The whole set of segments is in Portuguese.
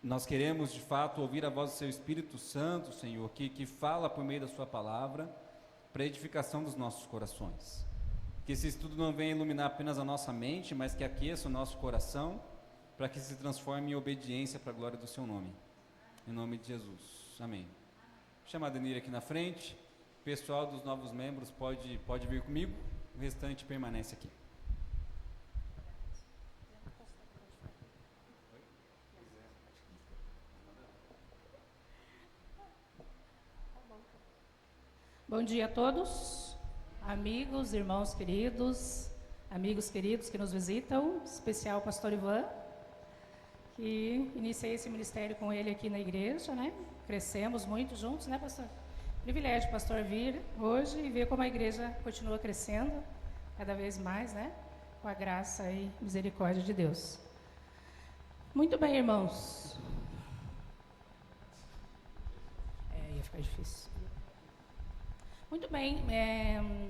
Nós queremos, de fato, ouvir a voz do Seu Espírito Santo, Senhor, que fala por meio da Sua palavra, para a edificação dos nossos corações. Que esse estudo não venha iluminar apenas a nossa mente, mas que aqueça o nosso coração, para que se transforme em obediência para a glória do Seu nome. Em nome de Jesus. Amém. Vou chamar a Denir aqui na frente. O pessoal dos novos membros pode vir comigo. O restante permanece aqui. Bom dia a todos, amigos, irmãos queridos, amigos queridos que nos visitam, em especial o pastor Ivan, que iniciei esse ministério com ele aqui na igreja, né? Crescemos muito juntos, né, pastor? Privilégio, pastor, vir hoje e ver como a igreja continua crescendo cada vez mais, né? Com a graça e misericórdia de Deus. Muito bem, irmãos. Ia ficar difícil. Muito bem,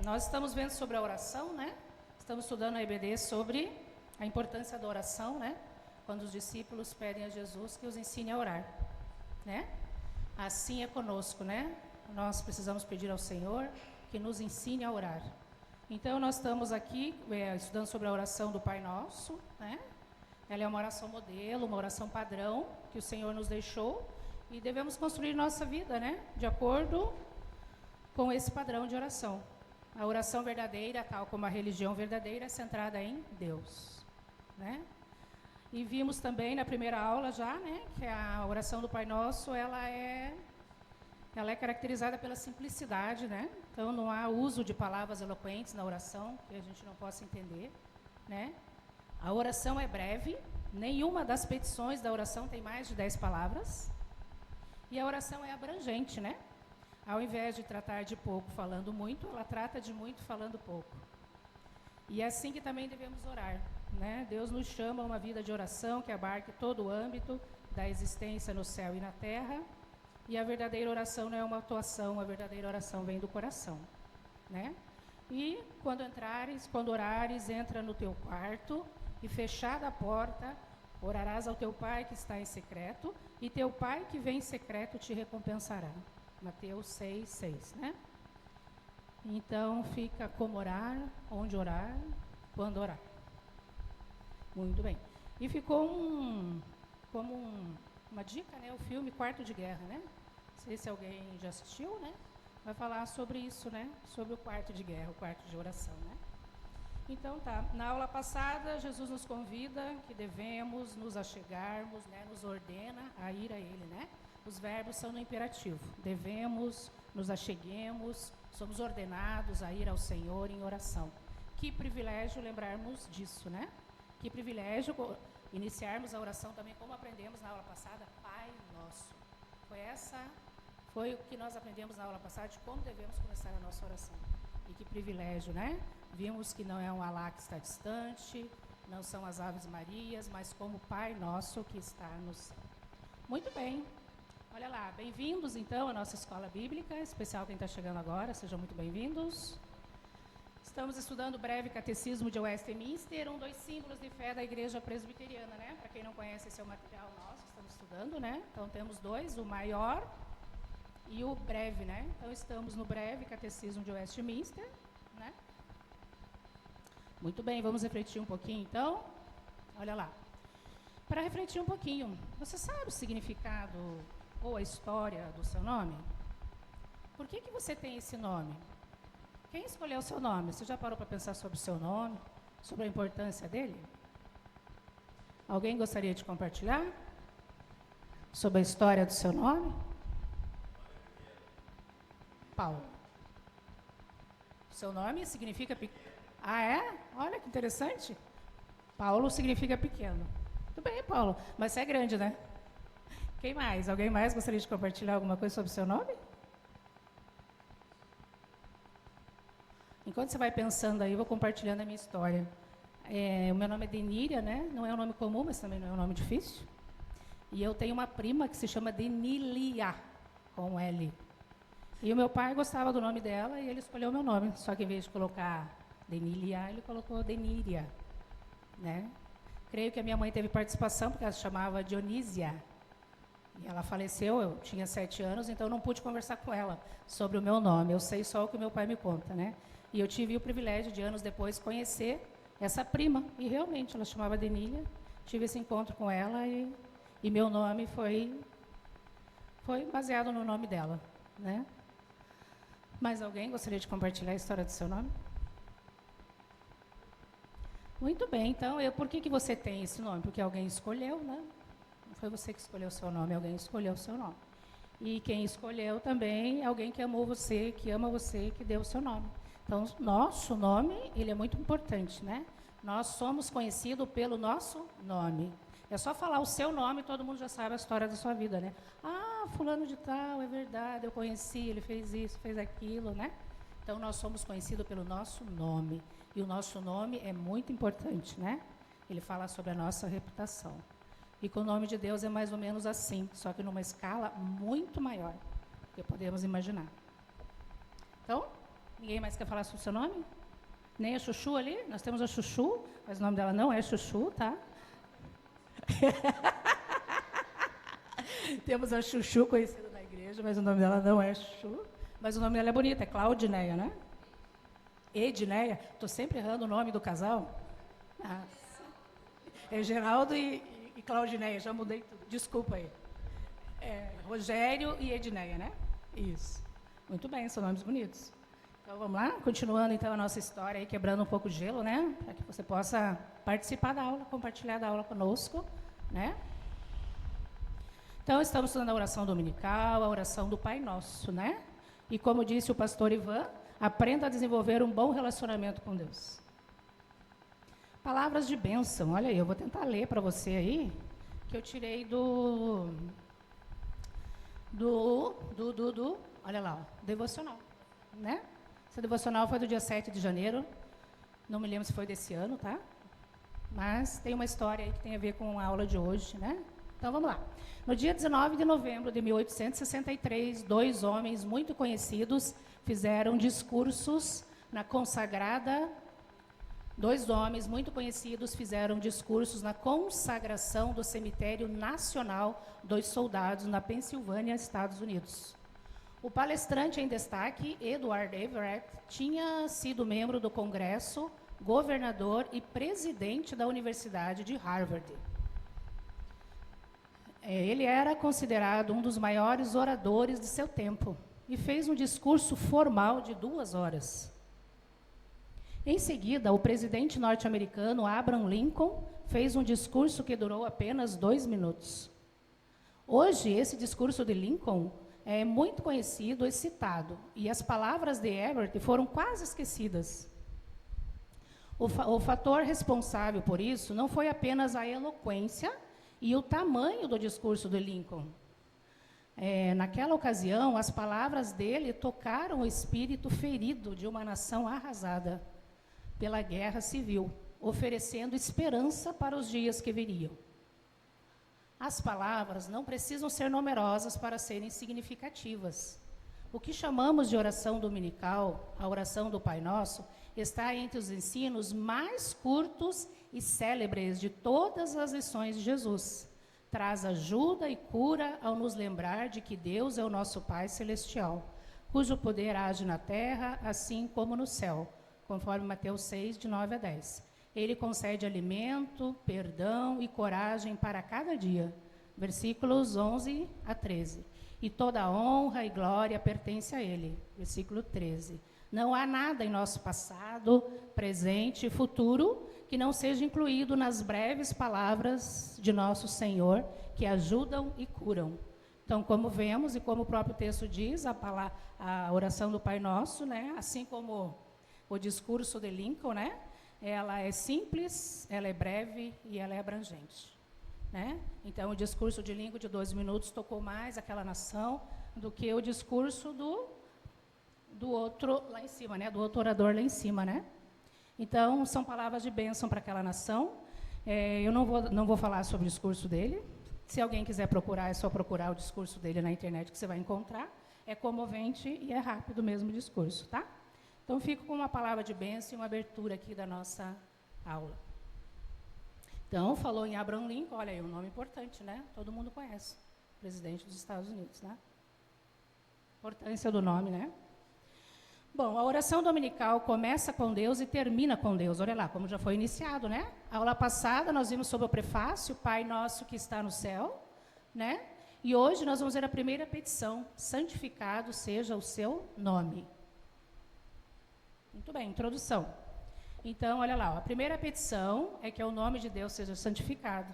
nós estamos vendo sobre a oração, né? Estamos estudando a EBD sobre a importância da oração, né? Quando os discípulos pedem a Jesus que os ensine a orar, né? Assim é conosco, né? Nós precisamos pedir ao Senhor que nos ensine a orar. Então, nós estamos aqui estudando sobre a oração do Pai Nosso, né? Ela é uma oração modelo, uma oração padrão que o Senhor nos deixou e devemos construir nossa vida, né? De acordo com esse padrão de oração. A oração verdadeira, tal como a religião verdadeira, é centrada em Deus, né? E vimos também na primeira aula já, né, que a oração do Pai Nosso, ela é caracterizada pela simplicidade, né? Então não há uso de palavras eloquentes na oração que a gente não possa entender, né? A oração é breve, nenhuma das petições da oração tem mais de 10 palavras. E a oração é abrangente, né? Ao invés de tratar de pouco falando muito, ela trata de muito falando pouco. E é assim que também devemos orar, né? Deus nos chama a uma vida de oração que abarque todo o âmbito da existência no céu e na terra. E a verdadeira oração não é uma atuação, a verdadeira oração vem do coração, né? E quando orares, entra no teu quarto e fechada a porta, orarás ao teu Pai que está em secreto, e teu Pai que vem em secreto te recompensará. Mateus 6:6, né? Então, fica como orar, onde orar, quando orar. Muito bem. E ficou uma dica, né? O filme Quarto de Guerra, né? Não sei se alguém já assistiu, né? Vai falar sobre isso, né? Sobre o quarto de guerra, o quarto de oração, né? Então, tá. Na aula passada, Jesus nos convida que devemos nos achegarmos, né? Nos ordena a ir a Ele, né? Os verbos são no imperativo. Devemos, nos acheguemos, somos ordenados a ir ao Senhor em oração. Que privilégio lembrarmos disso, né? Que privilégio iniciarmos a oração também, como aprendemos na aula passada, Pai Nosso. Foi o que nós aprendemos na aula passada, de como devemos começar a nossa oração. E que privilégio, né? Vimos que não é um Alá que está distante, não são as Aves Marias, mas como Pai Nosso que está no céu. Muito bem. Olha lá, bem-vindos então à nossa escola bíblica, em especial quem está chegando agora, sejam muito bem-vindos. Estamos estudando o breve catecismo de Westminster, dos símbolos de fé da igreja presbiteriana, né? Para quem não conhece, esse é o material nosso que estamos estudando, né? Então temos dois, o maior e o breve, né? Então estamos no breve catecismo de Westminster, né? Muito bem, vamos refletir um pouquinho então. Olha lá. Para refletir um pouquinho, você sabe o significado ou a história do seu nome? Por que você tem esse nome? Quem escolheu o seu nome? Você já parou para pensar sobre o seu nome? Sobre a importância dele? Alguém gostaria de compartilhar? Sobre a história do seu nome? Paulo. Seu nome significa pequeno. Ah, é? Olha que interessante. Paulo significa pequeno. Tudo bem, Paulo, mas você é grande, né? Quem mais? Alguém mais gostaria de compartilhar alguma coisa sobre o seu nome? Enquanto você vai pensando aí, eu vou compartilhando a minha história. O meu nome é Deníria, né? Não é um nome comum, mas também não é um nome difícil. E eu tenho uma prima que se chama Denília, com L. E o meu pai gostava do nome dela e ele escolheu o meu nome. Só que em vez de colocar Denília, ele colocou Deníria, né? Creio que a minha mãe teve participação, porque ela se chamava Dionísia. E ela faleceu, eu tinha 7 anos, então eu não pude conversar com ela sobre o meu nome. Eu sei só o que o meu pai me conta, né? E eu tive o privilégio de, anos depois, conhecer essa prima. E realmente, ela chamava Denília. Tive esse encontro com ela e meu nome foi baseado no nome dela, né? Mais alguém gostaria de compartilhar a história do seu nome? Muito bem, então, por que você tem esse nome? Porque alguém escolheu, né? Não foi você que escolheu o seu nome, alguém escolheu o seu nome. E quem escolheu também é alguém que amou você, que ama você, que deu o seu nome. Então, nosso nome, ele é muito importante, né? Nós somos conhecidos pelo nosso nome. É só falar o seu nome, todo mundo já sabe a história da sua vida, né? Ah, fulano de tal, é verdade, eu conheci, ele fez isso, fez aquilo, né? Então, nós somos conhecidos pelo nosso nome. E o nosso nome é muito importante, né? Ele fala sobre a nossa reputação. E com o nome de Deus é mais ou menos assim, só que numa escala muito maior do que podemos imaginar. Então, ninguém mais quer falar sobre o seu nome? Nem a Chuchu ali? Nós temos a Chuchu, mas o nome dela não é Chuchu, tá? Temos a Chuchu conhecida na igreja, mas o nome dela não é Chuchu. Mas o nome dela é bonito, é Claudineia, né? Edneia. Estou sempre errando o nome do casal. Ah, é Geraldo e Claudineia, já mudei tudo. Desculpa aí. Rogério e Edneia, né? Isso. Muito bem, são nomes bonitos. Então, vamos lá? Continuando, então, a nossa história, aí, quebrando um pouco de gelo, né? Para que você possa participar da aula, compartilhar da aula conosco, né? Então, estamos estudando a oração dominical, a oração do Pai Nosso, né? E como disse o pastor Ivan, aprenda a desenvolver um bom relacionamento com Deus. Palavras de bênção. Olha aí, eu vou tentar ler para você aí, que eu tirei olha lá, devocional, né? Essa devocional foi do dia 7 de janeiro, não me lembro se foi desse ano, tá? Mas tem uma história aí que tem a ver com a aula de hoje, né? Então, vamos lá. No dia 19 de novembro de 1863, 2 homens muito conhecidos fizeram discursos na consagrada. 2 homens muito conhecidos fizeram discursos na consagração do Cemitério Nacional dos Soldados, na Pensilvânia, Estados Unidos. O palestrante em destaque, Edward Everett, tinha sido membro do Congresso, governador e presidente da Universidade de Harvard. Ele era considerado um dos maiores oradores de seu tempo e fez um discurso formal de 2 horas. Em seguida, o presidente norte-americano Abraham Lincoln fez um discurso que durou apenas 2 minutos. Hoje, esse discurso de Lincoln é muito conhecido e citado, e as palavras de Everett foram quase esquecidas. O fator responsável por isso não foi apenas a eloquência e o tamanho do discurso de Lincoln. Naquela ocasião, as palavras dele tocaram o espírito ferido de uma nação arrasada pela guerra civil, oferecendo esperança para os dias que viriam. As palavras não precisam ser numerosas para serem significativas. O que chamamos de oração dominical, a oração do Pai Nosso, está entre os ensinos mais curtos e célebres de todas as lições de Jesus. Traz ajuda e cura ao nos lembrar de que Deus é o nosso Pai Celestial, cujo poder age na terra, assim como no céu, conforme Mateus 6, de 9 a 10. Ele concede alimento, perdão e coragem para cada dia. Versículos 11 a 13. E toda honra e glória pertence a Ele. Versículo 13. Não há nada em nosso passado, presente e futuro que não seja incluído nas breves palavras de nosso Senhor, que ajudam e curam. Então, como vemos e como o próprio texto diz, a oração do Pai Nosso, né, assim como o discurso de Lincoln, né, ela é simples, ela é breve e ela é abrangente, né? Então, o discurso de Lincoln de 2 minutos tocou mais aquela nação do que o discurso do outro lá em cima, né? Do outro orador lá em cima, né? Então, são palavras de bênção para aquela nação. Eu não vou falar sobre o discurso dele. Se alguém quiser procurar, é só procurar o discurso dele na internet que você vai encontrar. É comovente e é rápido mesmo o discurso, tá? Então, fico com uma palavra de bênção e uma abertura aqui da nossa aula. Então, falou em Abraham Lincoln, olha aí, um nome importante, né? Todo mundo conhece. presidente dos Estados Unidos, né? Importância do nome, né? Bom, a oração dominical começa com Deus e termina com Deus. Olha lá, como já foi iniciado, né? A aula passada nós vimos sobre o prefácio, Pai Nosso que está no céu, né? E hoje nós vamos ver a primeira petição, santificado seja o seu nome. Muito bem, introdução. Então, olha lá, a primeira petição é que o nome de Deus seja santificado.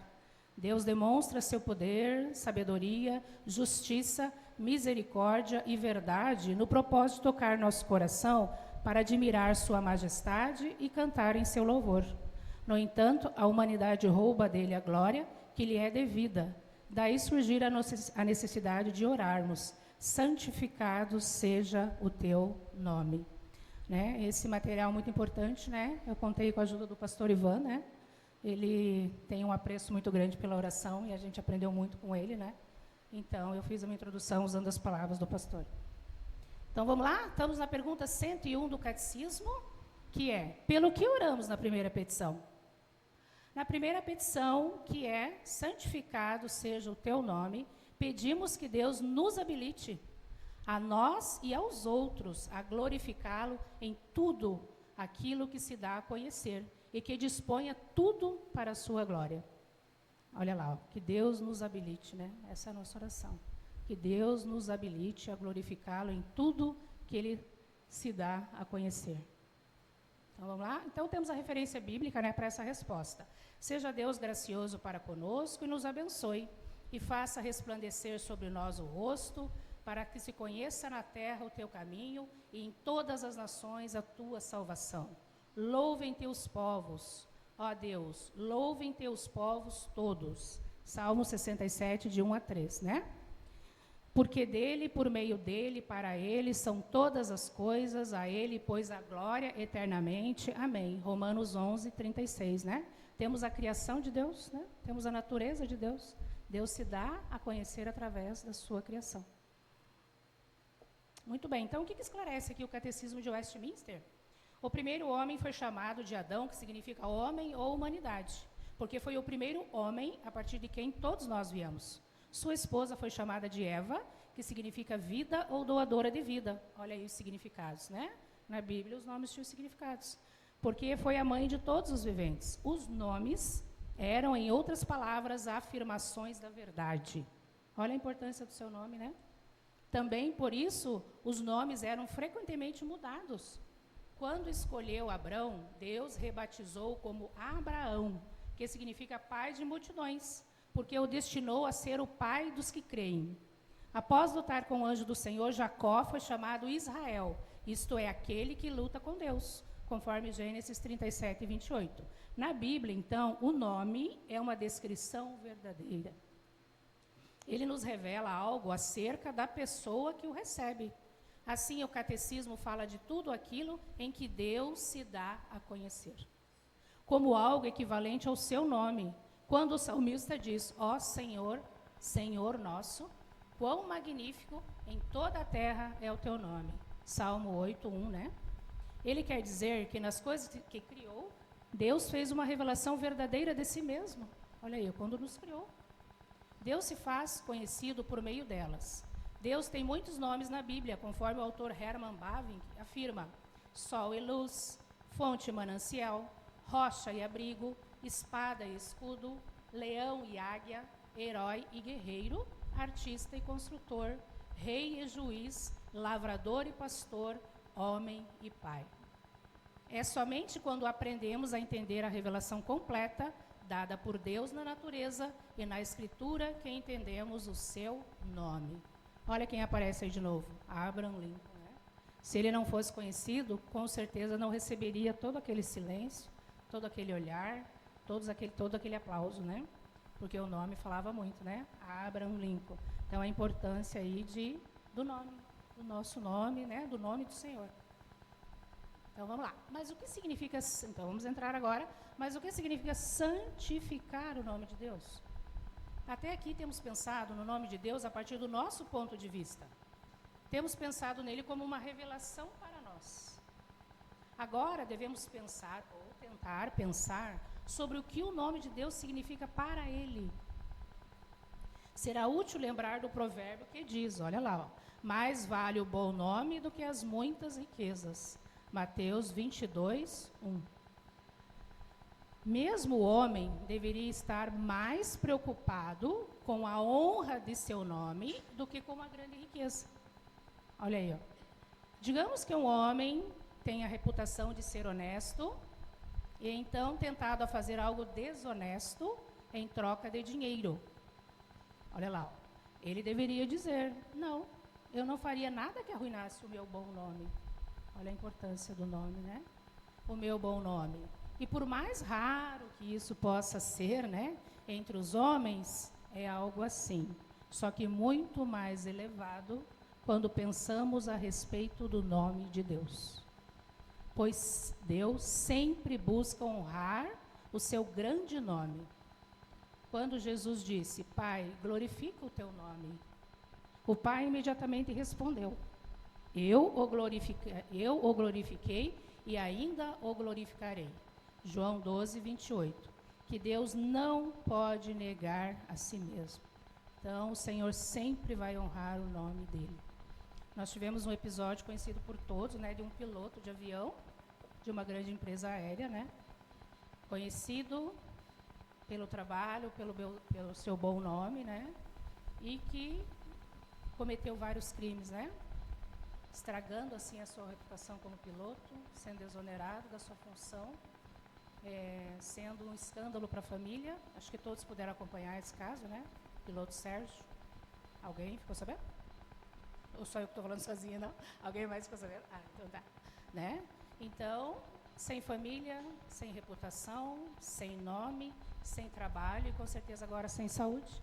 Deus demonstra seu poder, sabedoria, justiça, misericórdia e verdade no propósito de tocar nosso coração para admirar sua majestade e cantar em seu louvor. No entanto, a humanidade rouba dele a glória que lhe é devida. Daí surgir a necessidade de orarmos, santificado seja o teu nome. Né? Esse material muito importante, né? Eu contei com a ajuda do pastor Ivan, né? Ele tem um apreço muito grande pela oração e a gente aprendeu muito com ele, né? Então, eu fiz uma introdução usando as palavras do pastor. Então, vamos lá? Estamos na pergunta 101 do Catecismo, que é, pelo que oramos na primeira petição? Na primeira petição, que é, santificado seja o teu nome, pedimos que Deus nos habilite a nós e aos outros a glorificá-lo em tudo aquilo que se dá a conhecer e que disponha tudo para a sua glória. Olha lá, ó, que Deus nos habilite, né? Essa é a nossa oração. Que Deus nos habilite a glorificá-lo em tudo que ele se dá a conhecer. Então, vamos lá? Então, temos a referência bíblica, né, para essa resposta. Seja Deus gracioso para conosco e nos abençoe, e faça resplandecer sobre nós o rosto, para que se conheça na terra o teu caminho e em todas as nações a tua salvação. Louvem-te os povos, ó Deus, louvem-te os povos todos. Salmo 67, de 1 a 3, né? Porque dele, por meio dele, para ele são todas as coisas, a ele, pois, a glória eternamente. Amém. Romanos 11, 36, né? Temos a criação de Deus, né? Temos a natureza de Deus. Deus se dá a conhecer através da sua criação. Muito bem, então o que esclarece aqui o Catecismo de Westminster? O primeiro homem foi chamado de Adão, que significa homem ou humanidade, porque foi o primeiro homem a partir de quem todos nós viemos. Sua esposa foi chamada de Eva, que significa vida ou doadora de vida. Olha aí os significados, né? Na Bíblia os nomes tinham significados, porque foi a mãe de todos os viventes. Os nomes eram, em outras palavras, afirmações da verdade. Olha a importância do seu nome, né? Também, por isso, os nomes eram frequentemente mudados. Quando escolheu Abrão, Deus rebatizou como Abraão, que significa pai de multidões, porque o destinou a ser o pai dos que creem. Após lutar com o anjo do Senhor, Jacó foi chamado Israel, isto é, aquele que luta com Deus, conforme Gênesis 37, 28. Na Bíblia, então, o nome é uma descrição verdadeira. Ele nos revela algo acerca da pessoa que o recebe. Assim, o Catecismo fala de tudo aquilo em que Deus se dá a conhecer, como algo equivalente ao seu nome. Quando o salmista diz, ó Senhor, Senhor nosso, quão magnífico em toda a terra é o teu nome. Salmo 8, 1, né? Ele quer dizer que nas coisas que criou, Deus fez uma revelação verdadeira de si mesmo. Olha aí, quando nos criou. Deus se faz conhecido por meio delas. Deus tem muitos nomes na Bíblia, conforme o autor Herman Bavinck afirma. Sol e luz, fonte e manancial, rocha e abrigo, espada e escudo, leão e águia, herói e guerreiro, artista e construtor, rei e juiz, lavrador e pastor, homem e pai. É somente quando aprendemos a entender a revelação completa dada por Deus na natureza e na Escritura que entendemos o seu nome. Olha quem aparece aí de novo, Abraham Lincoln. Né? Se ele não fosse conhecido, com certeza não receberia todo aquele silêncio, todo aquele olhar, todo aquele aplauso, né? Porque o nome falava muito, né? Abraham Lincoln. Então, a importância aí do nome, do nosso nome, né? Do nome do Senhor. Então, vamos lá. Mas o que significa... Então, vamos entrar agora. Mas o que significa santificar o nome de Deus? Até aqui temos pensado no nome de Deus a partir do nosso ponto de vista. Temos pensado nele como uma revelação para nós. Agora devemos pensar, ou tentar pensar, sobre o que o nome de Deus significa para ele. será útil lembrar do provérbio que diz, olha lá, ó, mais vale o bom nome do que as muitas riquezas. Mateus 22, 1. Mesmo o homem deveria estar mais preocupado com a honra de seu nome do que com uma grande riqueza. Olha aí, ó. Digamos que um homem tem a reputação de ser honesto e então tentado a fazer algo desonesto em troca de dinheiro. Olha lá, ó. Ele deveria dizer, não, eu não faria nada que arruinasse o meu bom nome. Olha a importância do nome, né? O meu bom nome. E por mais raro que isso possa ser, né, entre os homens, é algo assim. Só que muito mais elevado quando pensamos a respeito do nome de Deus. Pois Deus sempre busca honrar o seu grande nome. Quando Jesus disse, Pai, glorifica o teu nome, o Pai imediatamente respondeu, eu o glorifiquei e ainda o glorificarei. João 12, 28. Que Deus não pode negar a si mesmo. Então, o Senhor sempre vai honrar o nome dele. Nós tivemos um episódio conhecido por todos, né, de um piloto de avião, de uma grande empresa aérea, né, conhecido pelo trabalho, pelo seu bom nome, né, e que cometeu vários crimes, né, estragando assim a sua reputação como piloto, sendo exonerado da sua função, sendo um escândalo para a família. Acho que todos puderam acompanhar esse caso, né? Piloto Sérgio. Alguém ficou sabendo? Ou só eu que estou falando sozinha, não? Alguém mais ficou sabendo? Ah, então tá. Né? Então, sem família, sem reputação, sem nome, sem trabalho e com certeza agora sem saúde.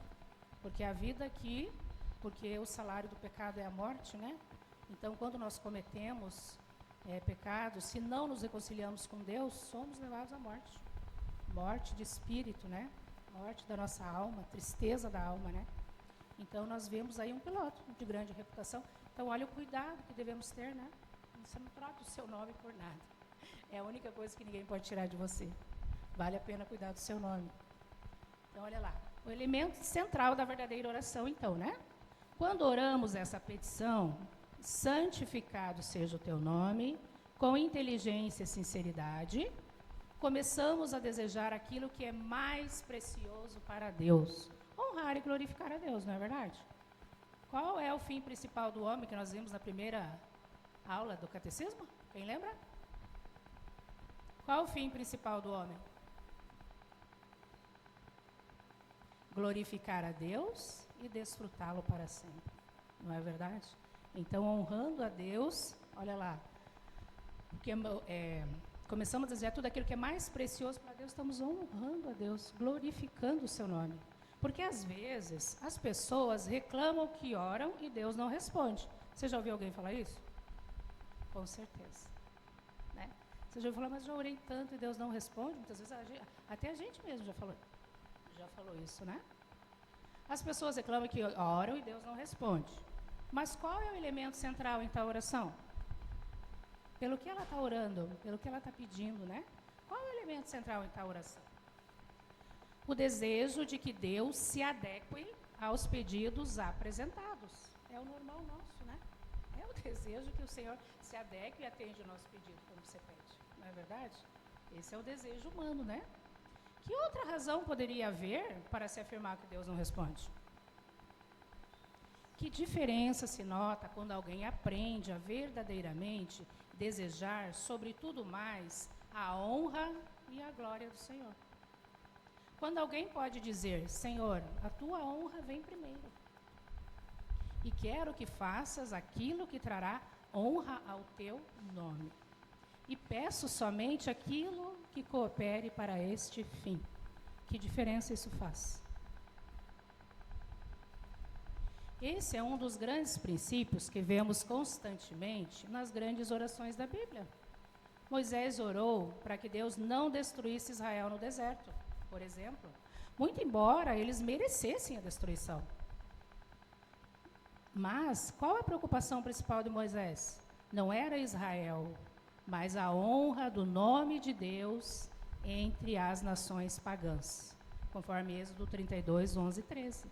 Porque a vida aqui, porque o salário do pecado é a morte, né? Então, quando nós cometemos pecados, se não nos reconciliamos com Deus, somos levados à morte. Morte de espírito, né? Morte da nossa alma, tristeza da alma, né? Então, nós vemos aí um piloto de grande reputação. Então, olha o cuidado que devemos ter, né? Você não troca o seu nome por nada. É a única coisa que ninguém pode tirar de você. Vale a pena cuidar do seu nome. Então, olha lá. O elemento central da verdadeira oração, então, né? Quando oramos essa petição, santificado seja o teu nome, com inteligência e sinceridade, começamos a desejar aquilo que é mais precioso para Deus. Honrar e glorificar a Deus, não é verdade? Qual é o fim principal do homem que nós vimos na primeira aula do catecismo? Quem lembra? Qual o fim principal do homem? Glorificar a Deus e desfrutá-lo para sempre. Não é verdade? Então, honrando a Deus, olha lá, porque, começamos a dizer tudo aquilo que é mais precioso para Deus, estamos honrando a Deus, glorificando o seu nome. Porque, às vezes, as pessoas reclamam que oram e Deus não responde. Você já ouviu alguém falar isso? Com certeza. Né? Você já ouviu falar, mas já orei tanto e Deus não responde? Muitas vezes, até a gente mesmo já falou isso, né? As pessoas reclamam que oram e Deus não responde. Mas qual é o elemento central em tal oração? Pelo que ela está orando, pelo que ela está pedindo, né? Qual é o elemento central em tal oração? O desejo de que Deus se adeque aos pedidos apresentados. É o normal nosso, né? É o desejo que o Senhor se adeque e atende o nosso pedido quando você pede. Não é verdade? Esse é o desejo humano, né? Que outra razão poderia haver para se afirmar que Deus não responde? Que diferença se nota quando alguém aprende a verdadeiramente desejar, sobre tudo mais, a honra e a glória do Senhor. Quando alguém pode dizer, Senhor, a tua honra vem primeiro. E quero que faças aquilo que trará honra ao teu nome. E peço somente aquilo que coopere para este fim. Que diferença isso faz? Esse é um dos grandes princípios que vemos constantemente nas grandes orações da Bíblia. Moisés orou para que Deus não destruísse Israel no deserto, por exemplo, muito embora eles merecessem a destruição. Mas qual a preocupação principal de Moisés? Não era Israel, mas a honra do nome de Deus entre as nações pagãs, conforme Êxodo 32, 11 e 13.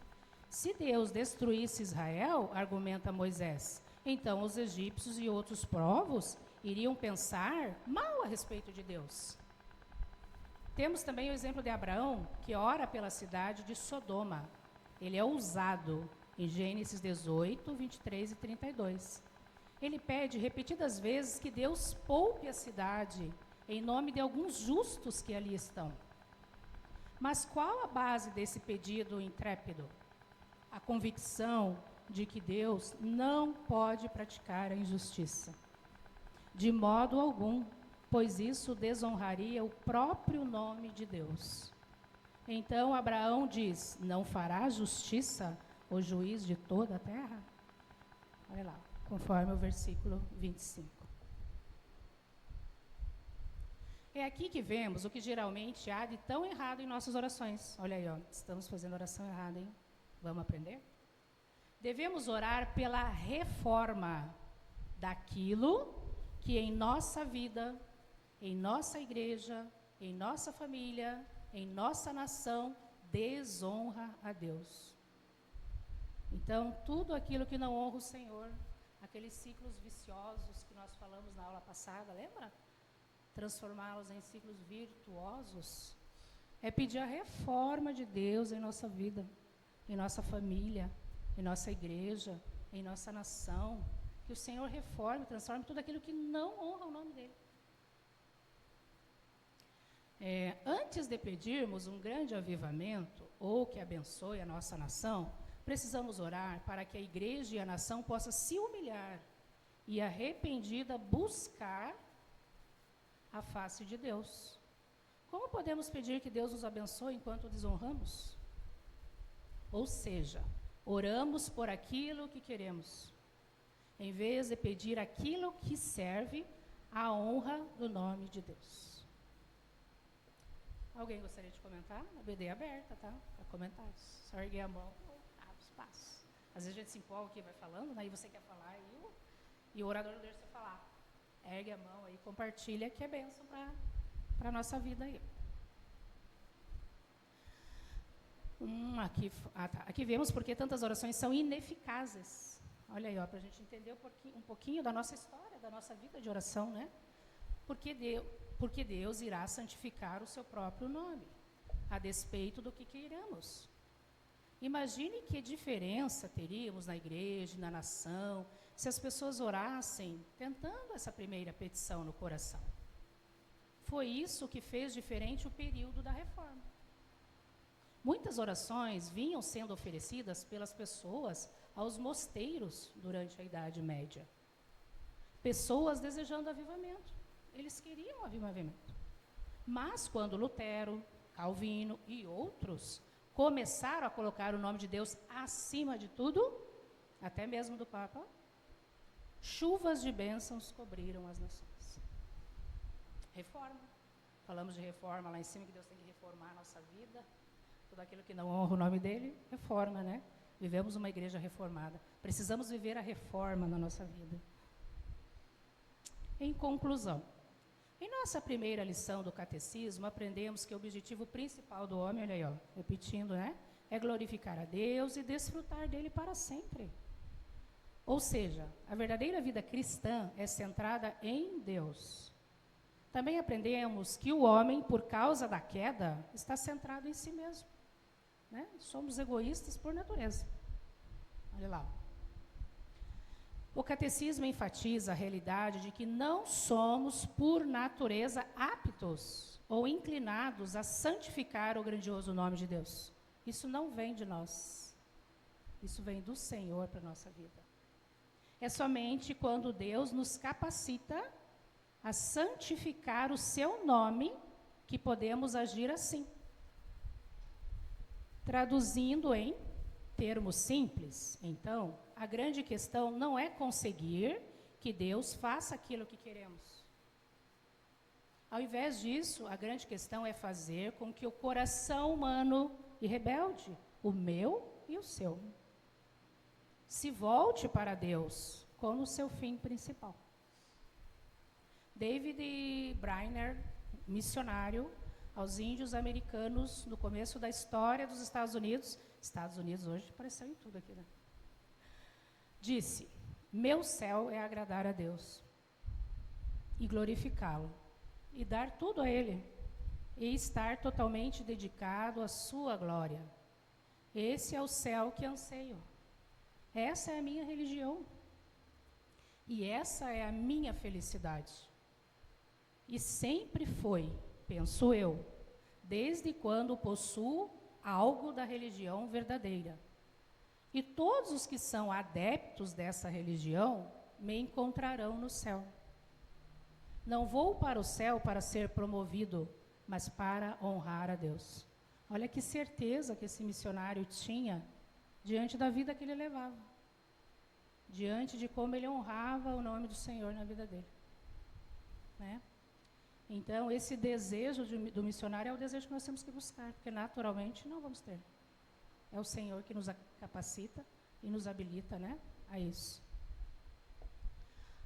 Se Deus destruísse Israel, argumenta Moisés, então os egípcios e outros povos iriam pensar mal a respeito de Deus. Temos também o exemplo de Abraão, que ora pela cidade de Sodoma. Ele é ousado em Gênesis 18, 23 e 32. Ele pede repetidas vezes que Deus poupe a cidade em nome de alguns justos que ali estão. Mas qual a base desse pedido intrépido? A convicção de que Deus não pode praticar a injustiça, de modo algum, pois isso desonraria o próprio nome de Deus. Então Abraão diz: não fará justiça o juiz de toda a terra? Olha lá, conforme o versículo 25. É aqui que vemos o que geralmente há de tão errado em nossas orações. Olha aí, ó, estamos fazendo oração errada, hein? Vamos aprender? Devemos orar pela reforma daquilo que em nossa vida, em nossa igreja, em nossa família, em nossa nação, desonra a Deus. Então, tudo aquilo que não honra o Senhor, aqueles ciclos viciosos que nós falamos na aula passada, lembra? Transformá-los em ciclos virtuosos, é pedir a reforma de Deus em nossa vida, em nossa família, em nossa igreja, em nossa nação, que o Senhor reforme, transforme tudo aquilo que não honra o nome dEle. Antes de pedirmos um grande avivamento, ou que abençoe a nossa nação, precisamos orar para que a igreja e a nação possa se humilhar e arrependida buscar a face de Deus. Como podemos pedir que Deus nos abençoe enquanto desonramos? Ou seja, oramos por aquilo que queremos, em vez de pedir aquilo que serve à honra do nome de Deus. Alguém gostaria de comentar? A BD é aberta, tá? Para comentários. Só erguer a mão, abre espaço. Às vezes a gente se empolga aqui, vai falando, né? E você quer falar e o orador deixa você falar. Ergue a mão aí, compartilha, que é bênção para a nossa vida aí. Aqui vemos porque tantas orações são ineficazes. Olha aí, para a gente entender um pouquinho da nossa história, da nossa vida de oração, né? Porque Deus irá santificar o seu próprio nome, a despeito do que queiramos. Imagine que diferença teríamos na igreja, na nação, se as pessoas orassem tentando essa primeira petição no coração. Foi isso que fez diferente o período da reforma. Muitas orações vinham sendo oferecidas pelas pessoas aos mosteiros durante a Idade Média. Pessoas desejando avivamento. Eles queriam avivamento. Mas quando Lutero, Calvino e outros começaram a colocar o nome de Deus acima de tudo, até mesmo do Papa, chuvas de bênçãos cobriram as nações. Reforma. Falamos de reforma lá em cima, que Deus tem que reformar a nossa vida. Tudo aquilo que não honra o nome dele, reforma, né? Vivemos uma igreja reformada. Precisamos viver a reforma na nossa vida. Em conclusão, em nossa primeira lição do catecismo, aprendemos que o objetivo principal do homem, olha aí, ó, repetindo, né? É glorificar a Deus e desfrutar dele para sempre. Ou seja, a verdadeira vida cristã é centrada em Deus. Também aprendemos que o homem, por causa da queda, está centrado em si mesmo. Né? Somos egoístas por natureza. Olha lá. O catecismo enfatiza a realidade de que não somos, por natureza, aptos ou inclinados a santificar o grandioso nome de Deus. Isso não vem de nós. Isso vem do Senhor para a nossa vida. É somente quando Deus nos capacita a santificar o seu nome que podemos agir assim. Traduzindo em termos simples, então, a grande questão não é conseguir que Deus faça aquilo que queremos. Ao invés disso, a grande questão é fazer com que o coração humano e rebelde, o meu e o seu, se volte para Deus como seu fim principal. David Brainerd, missionário aos índios americanos no começo da história dos Estados Unidos, Estados Unidos hoje apareceu em tudo aqui, né? Disse: meu céu é agradar a Deus e glorificá-lo, e dar tudo a Ele, e estar totalmente dedicado à sua glória. Esse é o céu que anseio. Essa é a minha religião. E essa é a minha felicidade. E sempre foi, penso eu, desde quando possuo algo da religião verdadeira. E todos os que são adeptos dessa religião me encontrarão no céu. Não vou para o céu para ser promovido, mas para honrar a Deus. Olha que certeza que esse missionário tinha diante da vida que ele levava, diante de como ele honrava o nome do Senhor na vida dele, né? Então, esse desejo do missionário é o desejo que nós temos que buscar, porque naturalmente não vamos ter. É o Senhor que nos capacita e nos habilita, né, a isso.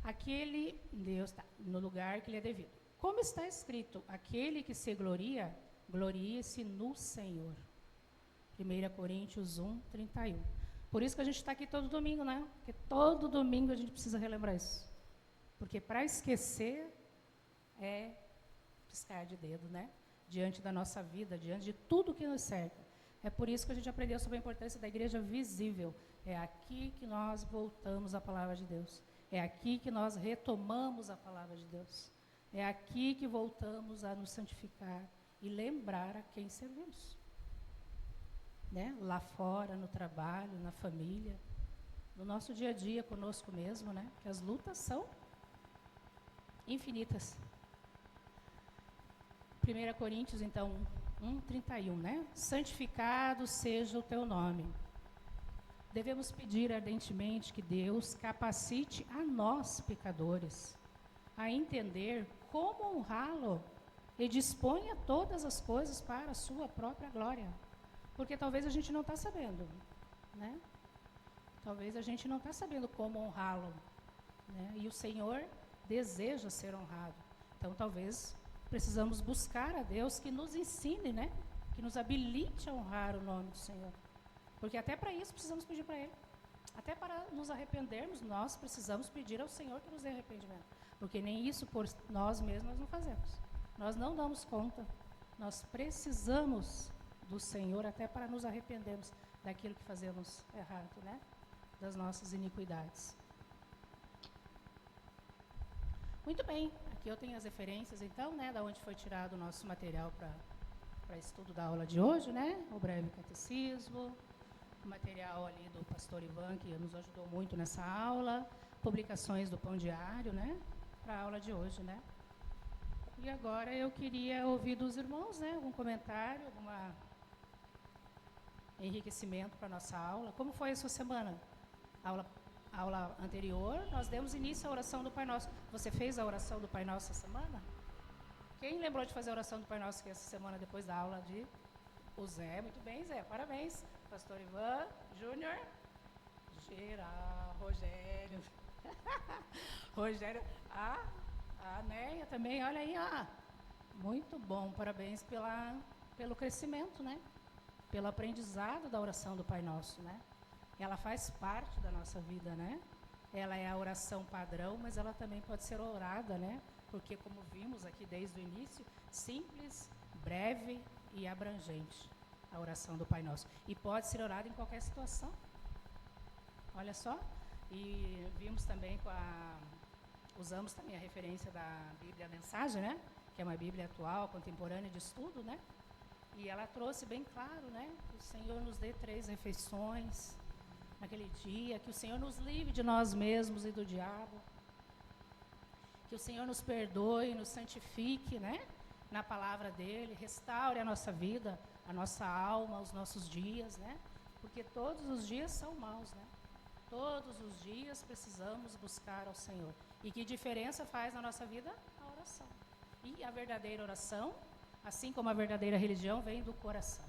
Aquele, Deus está no lugar que lhe é devido. Como está escrito, aquele que se gloria, glorie-se no Senhor. 1 Coríntios 1, 31. Por isso que a gente está aqui todo domingo, né? Porque todo domingo a gente precisa relembrar isso. Porque para esquecer é piscar de dedo, né? Diante da nossa vida, diante de tudo que nos cerca. É por isso que a gente aprendeu sobre a importância da igreja visível. É aqui que nós voltamos à palavra de Deus. É aqui que nós retomamos a palavra de Deus. É aqui que voltamos a nos santificar e lembrar a quem servimos. Né? Lá fora, no trabalho, na família, no nosso dia a dia, conosco mesmo, né? Que as lutas são infinitas. 1 Coríntios, então, 1:31, né? Santificado seja o teu nome. Devemos pedir ardentemente que Deus capacite a nós, pecadores, a entender como honrá-lo e disponha todas as coisas para a sua própria glória. Porque talvez a gente não está sabendo, né? Talvez a gente não está sabendo como honrá-lo, né? E o Senhor deseja ser honrado. Então, talvez precisamos buscar a Deus que nos ensine, né? Que nos habilite a honrar o nome do Senhor. Porque até para isso precisamos pedir para Ele. Até para nos arrependermos, nós precisamos pedir ao Senhor que nos dê arrependimento. Porque nem isso por nós mesmos nós não fazemos. Nós não damos conta. Nós precisamos do Senhor até para nos arrependermos daquilo que fazemos errado, né? Das nossas iniquidades. Muito bem, aqui eu tenho as referências, então, né, da onde foi tirado o nosso material para estudo da aula de hoje, né? O breve catecismo, o material ali do pastor Ivan, que nos ajudou muito nessa aula, publicações do Pão Diário, né? Para a aula de hoje, né? E agora eu queria ouvir dos irmãos, né? Algum comentário, algum enriquecimento para a nossa aula. Como foi a sua semana? Aula anterior, nós demos início à oração do Pai Nosso. Você fez a oração do Pai Nosso essa semana? Quem lembrou de fazer a oração do Pai Nosso que essa semana, depois da aula de... O Zé, muito bem, Zé, parabéns. Pastor Ivan, Júnior, Rogério. Rogério, a Néia também, olha aí, muito bom, parabéns pelo crescimento, né? Pelo aprendizado da oração do Pai Nosso, né? Ela faz parte da nossa vida, né? Ela é a oração padrão, mas ela também pode ser orada, né? Porque, como vimos aqui desde o início, simples, breve e abrangente a oração do Pai Nosso. E pode ser orada em qualquer situação. Olha só. E vimos também usamos também a referência da Bíblia Mensagem, né? Que é uma Bíblia atual, contemporânea de estudo, né? E ela trouxe bem claro, né? Que o Senhor nos dê 3 refeições naquele dia, que o Senhor nos livre de nós mesmos e do diabo, que o Senhor nos perdoe, nos santifique, né? Na palavra dEle, restaure a nossa vida, a nossa alma, os nossos dias, né? Porque todos os dias são maus, né? Todos os dias precisamos buscar ao Senhor. E que diferença faz na nossa vida? A oração. E a verdadeira oração, assim como a verdadeira religião, vem do coração.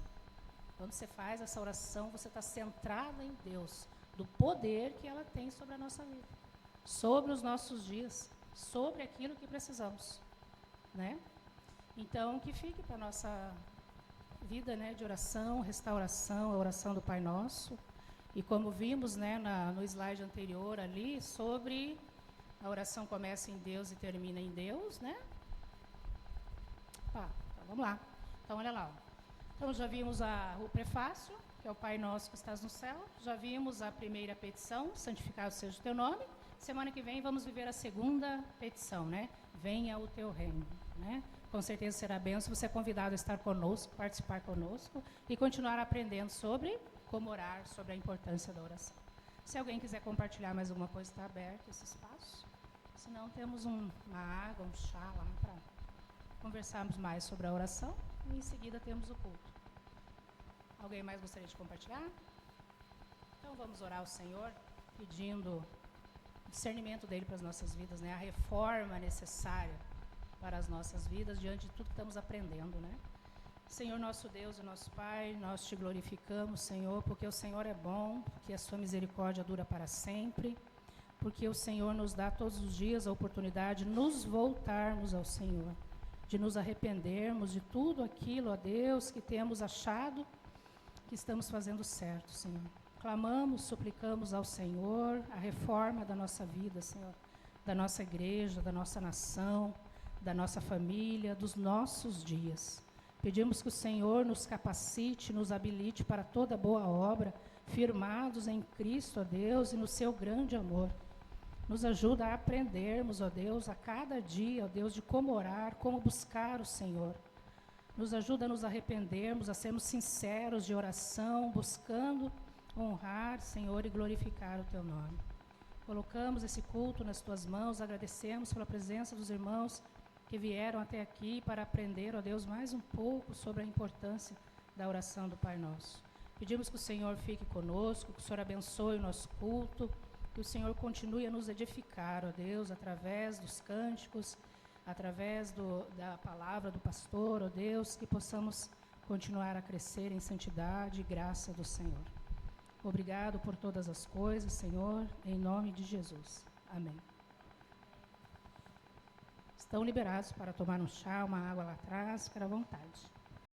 Quando você faz essa oração, você está centrado em Deus, do poder que ela tem sobre a nossa vida, sobre os nossos dias, sobre aquilo que precisamos, né? Então, que fique para a nossa vida, né, de oração, restauração, a oração do Pai Nosso. E como vimos, né, no slide anterior ali, sobre a oração começa em Deus e termina em Deus, né? Então vamos lá. Então, olha lá. Então, já vimos o prefácio, que é o Pai Nosso que estás no céu. Já vimos a primeira petição, santificado seja o teu nome. Semana que vem vamos viver a segunda petição, né? Venha o teu reino, né? Com certeza será bênção. Você é convidado a estar conosco, participar conosco e continuar aprendendo sobre como orar, sobre a importância da oração. Se alguém quiser compartilhar mais alguma coisa, está aberto esse espaço. Se não, temos uma água, um chá lá para conversarmos mais sobre a oração e em seguida temos o culto. Alguém mais gostaria de compartilhar? Então vamos orar ao Senhor, pedindo o discernimento dele para as nossas vidas, né? A reforma necessária para as nossas vidas diante de tudo que estamos aprendendo, né? Senhor nosso Deus e nosso Pai, nós te glorificamos, Senhor, porque o Senhor é bom, porque a sua misericórdia dura para sempre, porque o Senhor nos dá todos os dias a oportunidade de nos voltarmos ao Senhor, de nos arrependermos de tudo aquilo, ó Deus, que temos achado que estamos fazendo certo, Senhor. Clamamos, suplicamos ao Senhor a reforma da nossa vida, Senhor, da nossa igreja, da nossa nação, da nossa família, dos nossos dias. Pedimos que o Senhor nos capacite, nos habilite para toda boa obra, firmados em Cristo, ó Deus, e no seu grande amor. Nos ajuda a aprendermos, ó Deus, a cada dia, ó Deus, de como orar, como buscar o Senhor. Nos ajuda a nos arrependermos, a sermos sinceros de oração, buscando honrar, Senhor, e glorificar o teu nome. Colocamos esse culto nas tuas mãos, agradecemos pela presença dos irmãos que vieram até aqui para aprender, ó Deus, mais um pouco sobre a importância da oração do Pai Nosso. Pedimos que o Senhor fique conosco, que o Senhor abençoe o nosso culto, que o Senhor continue a nos edificar, ó Deus, através dos cânticos, através da palavra do pastor, ó Deus, que possamos continuar a crescer em santidade e graça do Senhor. Obrigado por todas as coisas, Senhor, em nome de Jesus. Amém. Estão liberados para tomar um chá, uma água lá atrás, ficar à vontade.